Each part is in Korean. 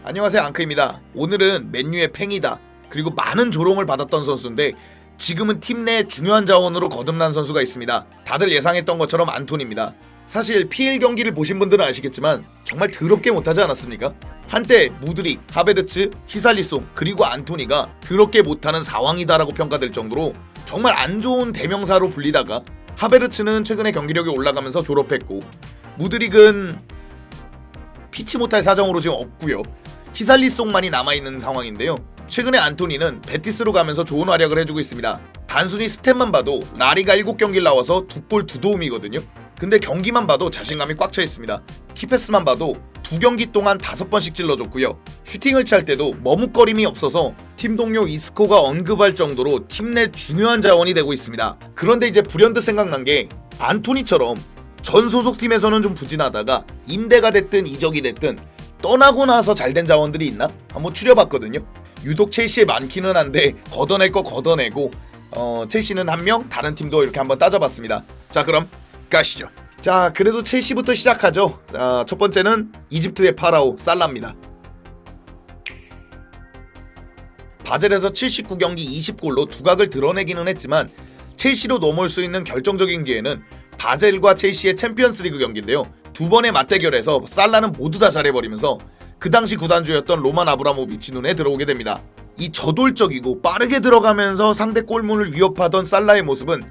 안녕하세요, 앙크입니다. 오늘은 맨유의 팽이다, 그리고 많은 조롱을 받았던 선수인데 지금은 팀 내 중요한 자원으로 거듭난 선수가 있습니다. 다들 예상했던 것처럼 안토니입니다. 사실 PL 경기를 보신 분들은 아시겠지만 정말 더럽게 못하지 않았습니까? 한때 무드릭, 하베르츠, 히살리송 그리고 안토니가 더럽게 못하는 사왕이다라고 평가될 정도로 정말 안 좋은 대명사로 불리다가 하베르츠는 최근에 경기력이 올라가면서 졸업했고, 무드릭은 피치 못할 사정으로 지금 없고요. 히살리송만이 남아있는 상황인데요. 최근에 안토니는 베티스로 가면서 좋은 활약을 해주고 있습니다. 단순히 스탯만 봐도 라리가 7경기를 나와서 2골 2도움이거든요. 근데 경기만 봐도 자신감이 꽉 차 있습니다. 키패스만 봐도 2경기 동안 5번씩 찔러줬고요. 슈팅을 찰 때도 머뭇거림이 없어서 팀 동료 이스코가 언급할 정도로 팀 내 중요한 자원이 되고 있습니다. 그런데 이제 불현듯 생각난 게, 안토니처럼 전 소속팀에서는 좀 부진하다가 임대가 됐든 이적이 됐든 떠나고 나서 잘된 자원들이 있나? 한번 추려봤거든요. 유독 첼시에 많기는 한데 걷어낼 거 걷어내고 첼시는 한 명, 다른 팀도 이렇게 한번 따져봤습니다. 자, 그럼 가시죠. 자, 그래도 첼시부터 시작하죠. 첫 번째는 이집트의 파라오 살라입니다. 바젤에서 79경기 20골로 두각을 드러내기는 했지만 첼시로 넘어올 수 있는 결정적인 기회는 바젤과 첼시의 챔피언스리그 경기인데요. 두 번의 맞대결에서 살라는 모두 다 잘해버리면서 그 당시 구단주였던 로만 아브라모비치 눈에 들어오게 됩니다. 이 저돌적이고 빠르게 들어가면서 상대 골문을 위협하던 살라의 모습은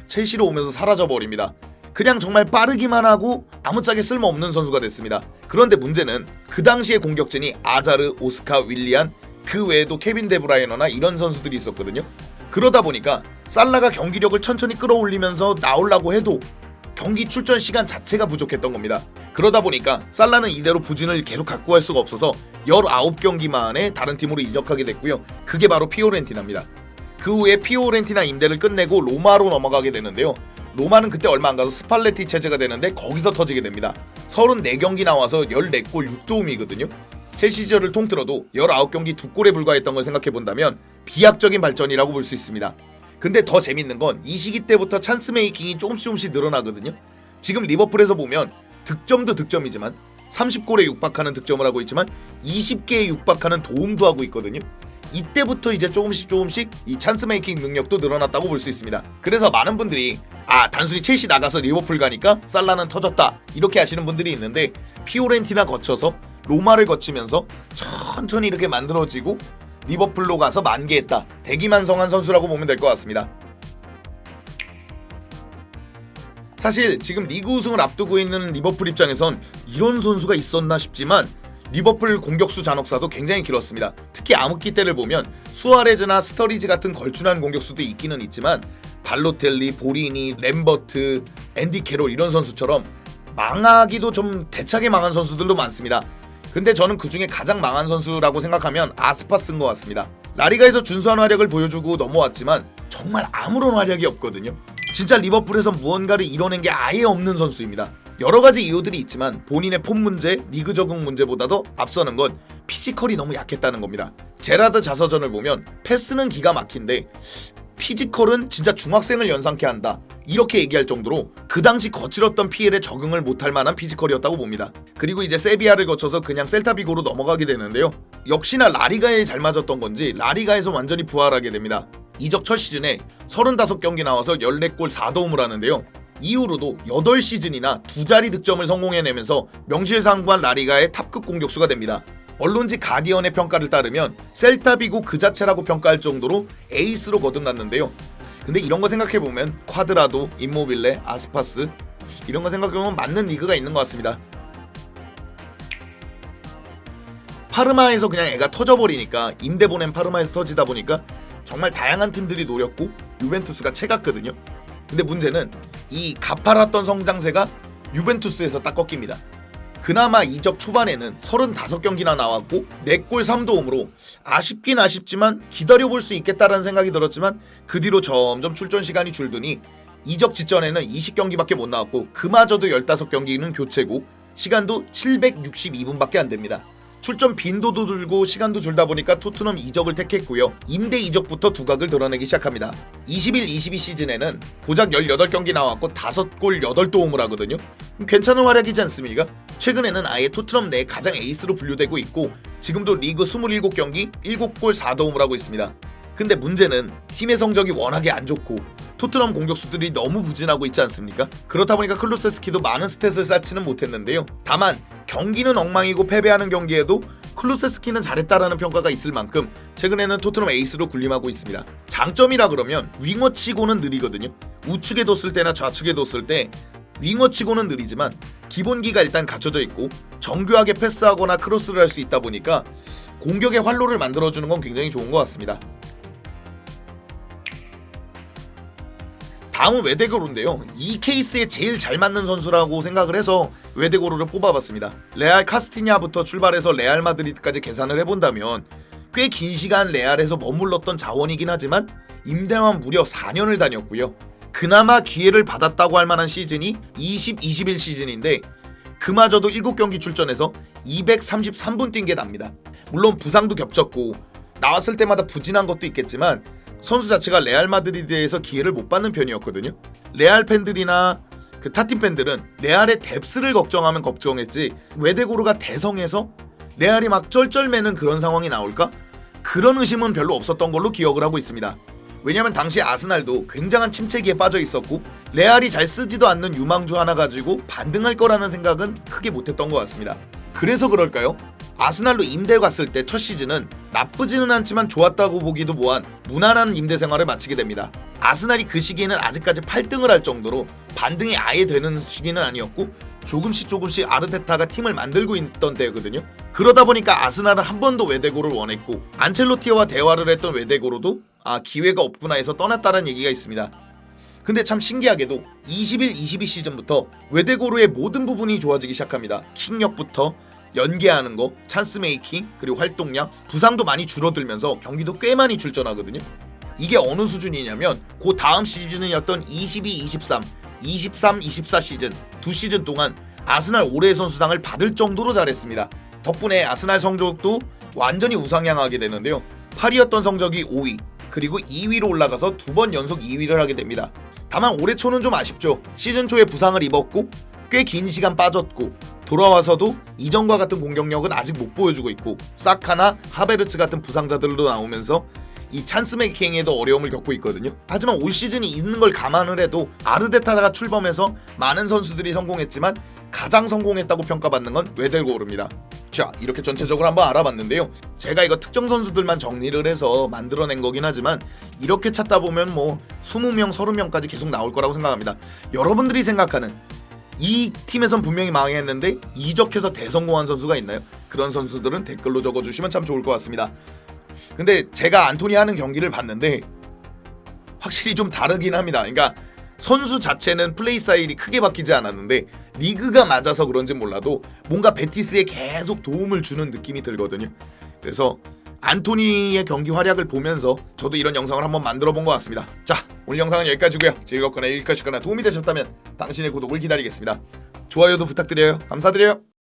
첼시로 오면서 사라져버립니다. 그냥 정말 빠르기만 하고 아무짝에 쓸모없는 선수가 됐습니다. 그런데 문제는 그 당시의 공격진이 아자르, 오스카, 윌리안, 그 외에도 케빈 데브라이너나 이런 선수들이 있었거든요. 그러다 보니까 살라가 경기력을 천천히 끌어올리면서 나오려고 해도 경기 출전 시간 자체가 부족했던 겁니다. 그러다 보니까 살라는 이대로 부진을 계속 갖고 갈 수가 없어서 19경기 만에 다른 팀으로 이적하게 됐고요. 그게 바로 피오렌티나입니다. 그 후에 피오렌티나 임대를 끝내고 로마로 넘어가게 되는데요. 로마는 그때 얼마 안 가서 스팔레티 체제가 되는데 거기서 터지게 됩니다. 34경기 나와서 14골 6도움이거든요. 첼시 시절을 통틀어도 19경기 2골에 불과했던 걸 생각해본다면 비약적인 발전이라고 볼 수 있습니다. 근데 더 재밌는 건 이 시기 때부터 찬스 메이킹이 조금씩 늘어나거든요. 지금 리버풀에서 보면 득점도 득점이지만 30골에 육박하는 득점을 하고 있지만 20개에 육박하는 도움도 하고 있거든요. 이때부터 이제 조금씩 이 찬스 메이킹 능력도 늘어났다고 볼 수 있습니다. 그래서 많은 분들이 단순히 첼시 나가서 리버풀 가니까 살라는 터졌다 이렇게 하시는 분들이 있는데, 피오렌티나 거쳐서 로마를 거치면서 천천히 이렇게 만들어지고 리버풀로 가서 만개했다, 대기만성한 선수라고 보면 될 것 같습니다. 사실 지금 리그 우승을 앞두고 있는 리버풀 입장에선 이런 선수가 있었나 싶지만 리버풀 공격수 잔혹사도 굉장히 길었습니다. 특히 암흑기 때를 보면 수아레즈나 스터리지 같은 걸출한 공격수도 있기는 있지만 발로텔리, 보리니, 램버트, 앤디 캐롤 이런 선수처럼 망하기도 좀 대차게 망한 선수들도 많습니다. 근데 저는 그 중에 가장 망한 선수라고 생각하면 아스파스인 것 같습니다. 라리가에서 준수한 활약을 보여주고 넘어왔지만 정말 아무런 활약이 없거든요. 진짜 리버풀에서 무언가를 이뤄낸 게 아예 없는 선수입니다. 여러 가지 이유들이 있지만 본인의 폼 문제, 리그 적응 문제보다도 앞서는 건 피지컬이 너무 약했다는 겁니다. 제라드 자서전을 보면 패스는 기가 막힌데 피지컬은 진짜 중학생을 연상케 한다, 이렇게 얘기할 정도로 그 당시 거칠었던 PL에 적응을 못할 만한 피지컬이었다고 봅니다. 그리고 이제 세비야를 거쳐서 그냥 셀타비고로 넘어가게 되는데요. 역시나 라리가에 잘 맞았던 건지 라리가에서 완전히 부활하게 됩니다. 이적 첫 시즌에 35경기 나와서 14골 4도움을 하는데요. 이후로도 8시즌이나 2자리 득점을 성공해내면서 명실상부한 라리가의 탑급 공격수가 됩니다. 언론지 가디언의 평가를 따르면 셀타비고 그 자체라고 평가할 정도로 에이스로 거듭났는데요. 근데 이런 거 생각해보면 쿼드라도, 임모빌레, 아스파스 이런 거 생각해보면 맞는 리그가 있는 것 같습니다. 파르마에서 그냥 애가 터져버리니까 임대 보낸 파르마에서 터지다 보니까 정말 다양한 팀들이 노렸고 유벤투스가 채갔거든요. 근데 문제는 이 가파랐던 성장세가 유벤투스에서 딱 꺾입니다. 그나마 이적 초반에는 35경기나 나왔고 4골 3도움으로 아쉽긴 아쉽지만 기다려볼 수 있겠다라는 생각이 들었지만 그 뒤로 점점 출전 시간이 줄더니 이적 직전에는 20경기밖에 못 나왔고 그마저도 15경기는 교체고 시간도 762분밖에 안 됩니다. 출전 빈도도 줄고 시간도 줄다 보니까 토트넘 이적을 택했고요. 임대 이적부터 두각을 드러내기 시작합니다. 21-22 시즌에는 고작 18경기 나왔고 5골 8도움을 하거든요. 괜찮은 활약이지 않습니까? 최근에는 아예 토트넘 내 가장 에이스로 분류되고 있고 지금도 리그 27경기 7골 4도움을 하고 있습니다. 근데 문제는 팀의 성적이 워낙에 안 좋고 토트넘 공격수들이 너무 부진하고 있지 않습니까? 그렇다 보니까 클루세스키도 많은 스탯을 쌓지는 못했는데요. 다만 경기는 엉망이고 패배하는 경기에도 클루세스키는 잘했다라는 평가가 있을 만큼 최근에는 토트넘 에이스로 군림하고 있습니다. 장점이라 그러면 윙어치고는 느리거든요. 우측에 뒀을 때나 좌측에 뒀을 때 윙어치고는 느리지만 기본기가 일단 갖춰져 있고 정교하게 패스하거나 크로스를 할 수 있다 보니까 공격의 활로를 만들어주는 건 굉장히 좋은 것 같습니다. 다음은 웨데고로인데요. 이 케이스에 제일 잘 맞는 선수라고 생각을 해서 웨데고로를 뽑아봤습니다. 레알 카스티냐부터 출발해서 레알 마드리드까지 계산을 해본다면 꽤 긴 시간 레알에서 머물렀던 자원이긴 하지만 임대만 무려 4년을 다녔고요. 그나마 기회를 받았다고 할 만한 시즌이 20-21 시즌인데 그마저도 7경기 출전해서 233분 뛴 게 납니다. 물론 부상도 겹쳤고 나왔을 때마다 부진한 것도 있겠지만 선수 자체가 레알 마드리드에서 기회를 못 받는 편이었거든요. 레알 팬들이나 그 타팀 팬들은 레알의 뎁스를 걱정하면 걱정했지 웨데고르가 대성해서 레알이 막 쩔쩔매는 그런 상황이 나올까? 그런 의심은 별로 없었던 걸로 기억을 하고 있습니다. 왜냐면 당시 아스날도 굉장한 침체기에 빠져 있었고 레알이 잘 쓰지도 않는 유망주 하나 가지고 반등할 거라는 생각은 크게 못했던 것 같습니다. 그래서 그럴까요? 아스날로 임대 갔을 때 첫 시즌은 나쁘지는 않지만 좋았다고 보기도 뭐한 무난한 임대 생활을 마치게 됩니다. 아스날이 그 시기에는 아직까지 8등을 할 정도로 반등이 아예 되는 시기는 아니었고 조금씩 아르테타가 팀을 만들고 있던 때거든요. 그러다 보니까 아스날은 한 번 더 웨데고를 원했고 안첼로티와 대화를 했던 웨데고로도 기회가 없구나 해서 떠났다는 얘기가 있습니다. 근데 참 신기하게도 21-22 시즌부터 웨데고르의 모든 부분이 좋아지기 시작합니다. 킥력부터 연계하는 거, 찬스 메이킹, 그리고 활동량, 부상도 많이 줄어들면서 경기도 꽤 많이 출전하거든요. 이게 어느 수준이냐면 그 다음 시즌이었던 22-23, 23-24 시즌 두 시즌 동안 아스날 올해의 선수상을 받을 정도로 잘했습니다. 덕분에 아스날 성적도 완전히 우상향하게 되는데요. 8위였던 성적이 5위, 그리고 2위로 올라가서 2번 연속 2위를 하게 됩니다. 다만 올해 초는 좀 아쉽죠. 시즌 초에 부상을 입었고 꽤 긴 시간 빠졌고 돌아와서도 이전과 같은 공격력은 아직 못 보여주고 있고 사카나 하베르츠 같은 부상자들도 나오면서 이 찬스 메이킹에도 어려움을 겪고 있거든요. 하지만 올 시즌이 있는 걸 감안을 해도 아르테타가 출범해서 많은 선수들이 성공했지만 가장 성공했다고 평가받는 건 웨데고르입니다. 자, 이렇게 전체적으로 한번 알아봤는데요. 제가 이거 특정 선수들만 정리를 해서 만들어낸 거긴 하지만 이렇게 찾다 보면 뭐 20명, 30명까지 계속 나올 거라고 생각합니다. 여러분들이 생각하는 이 팀에선 분명히 망했는데 이적해서 대성공한 선수가 있나요? 그런 선수들은 댓글로 적어주시면 참 좋을 것 같습니다. 근데 제가 안토니 하는 경기를 봤는데 확실히 좀 다르긴 합니다. 그러니까 선수 자체는 플레이 스타일이 크게 바뀌지 않았는데 리그가 맞아서 그런지 몰라도 뭔가 베티스에 계속 도움을 주는 느낌이 들거든요. 그래서 안토니의 경기 활약을 보면서 저도 이런 영상을 한번 만들어 본 것 같습니다. 자, 오늘 영상은 여기까지고요. 즐겁거나 유익하셨거나 도움이 되셨다면 당신의 구독을 기다리겠습니다. 좋아요도 부탁드려요. 감사드려요.